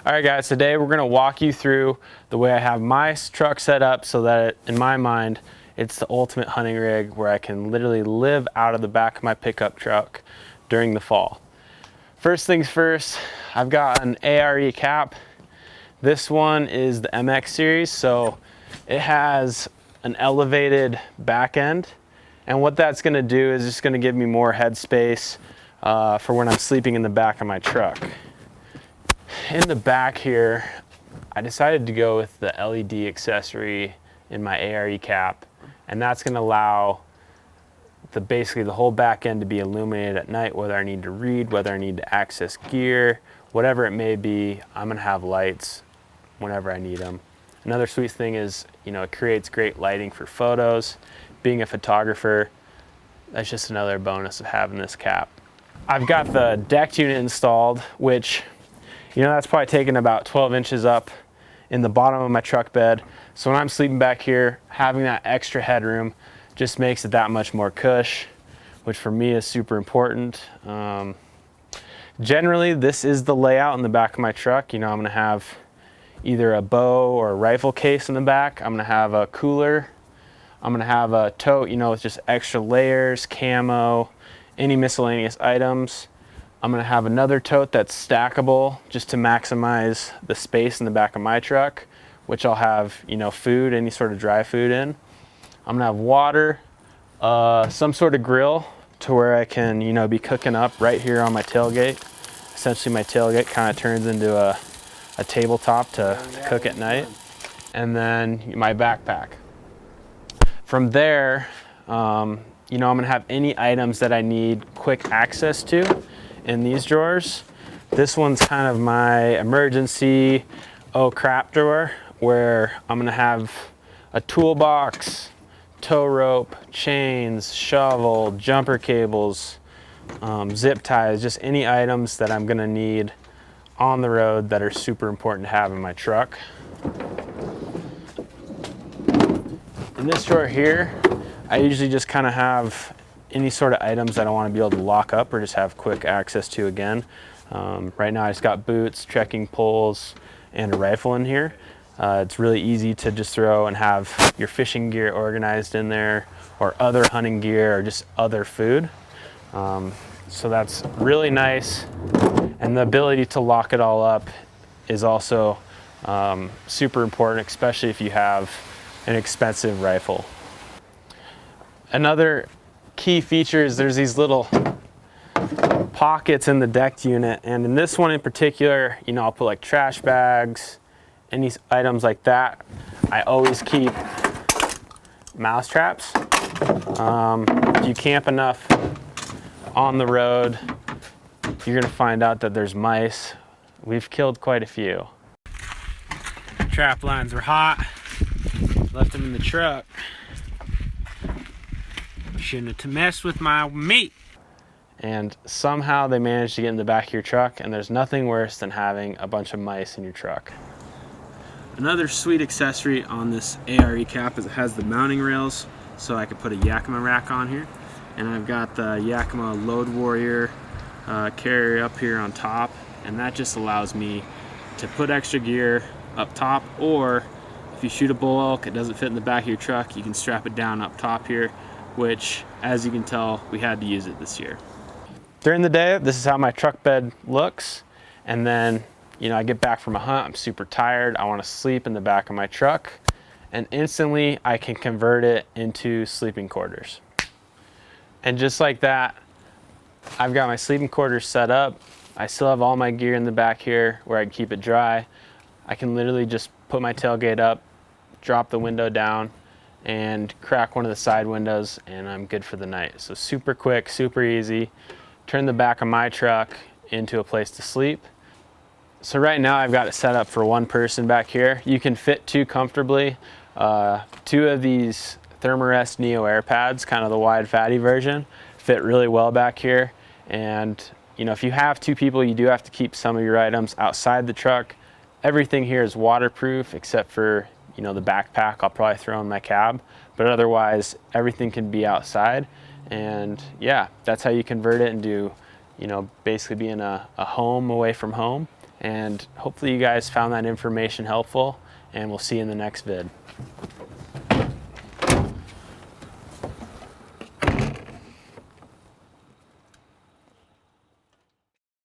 All right guys, today we're gonna walk you through the way I have my truck set up so that in my mind, it's the ultimate hunting rig where I can literally live out of the back of my pickup truck during the fall. First things first, I've got an A.R.E cap. This one is the MX series, so it has an elevated back end. And what that's gonna do is just gonna give me more headspace for when I'm sleeping in the back of my truck. In the back here, I decided to go with the LED accessory in my A.R.E cap, and that's gonna allow basically the whole back end to be illuminated at night, whether I need to read, whether I need to access gear, whatever it may be, I'm gonna have lights whenever I need them. Another sweet thing is, it creates great lighting for photos. Being a photographer, that's just another bonus of having this cap. I've got the deck unit installed, which, that's probably taken about 12 inches up in the bottom of my truck bed. So when I'm sleeping back here, having that extra headroom just makes it that much more cush, which for me is super important. Generally, this is the layout in the back of my truck. I'm gonna have either a bow or a rifle case in the back. I'm gonna have a cooler. I'm gonna have a tote, with just extra layers, camo, any miscellaneous items. I'm gonna have another tote that's stackable just to maximize the space in the back of my truck, which I'll have, food, any sort of dry food in. I'm gonna have water, some sort of grill to where I can, be cooking up right here on my tailgate. Essentially my tailgate kind of turns into a tabletop to cook at night. And then my backpack. From there, I'm gonna have any items that I need quick access to in these drawers. This one's kind of my emergency oh crap drawer, where I'm gonna have a toolbox, tow rope, chains, shovel, jumper cables, zip ties, just any items that I'm gonna need on the road that are super important to have in my truck. In this drawer here, I usually just kind of have any sort of items that I want to be able to lock up or just have quick access to again. Right now I just got boots, trekking poles, and a rifle in here. It's really easy to just throw and have your fishing gear organized in there, or other hunting gear, or just other food. So that's really nice. And the ability to lock it all up is also super important, especially if you have an expensive rifle. Another key feature is there's these little pockets in the deck unit, and in this one in particular, I'll put like trash bags, any items like that. I always keep mouse traps. If you camp enough on the road, you're gonna find out that there's mice. We've killed quite a few. Trap lines were hot, left them in the truck. Shouldn't have messed with my meat. And somehow they managed to get in the back of your truck, and there's nothing worse than having a bunch of mice in your truck. Another sweet accessory on this A.R.E cap is it has the mounting rails, so I could put a Yakima rack on here. And I've got the Yakima Load Warrior carrier up here on top, and that just allows me to put extra gear up top, or if you shoot a bull elk, it doesn't fit in the back of your truck, you can strap it down up top here, which, as you can tell, we had to use it this year. During the day, this is how my truck bed looks, and then I get back from a hunt, I'm super tired, I want to sleep in the back of my truck, and instantly I can convert it into sleeping quarters. And just like that, I've got my sleeping quarters set up. I still have all my gear in the back here where I can keep it dry. I can literally just put my tailgate up, drop the window down, and crack one of the side windows, and I'm good for the night. So super quick, super easy. Turn the back of my truck into a place to sleep. So right now I've got it set up for one person back here. You can fit two comfortably. Two of these Thermarest Neo Air pads, kind of the wide fatty version, fit really well back here. And if you have two people, you do have to keep some of your items outside the truck. Everything here is waterproof except for the backpack I'll probably throw in my cab, but otherwise everything can be outside. And yeah, that's how you convert it into basically being a home away from home. And hopefully you guys found that information helpful, and we'll see you in the next vid.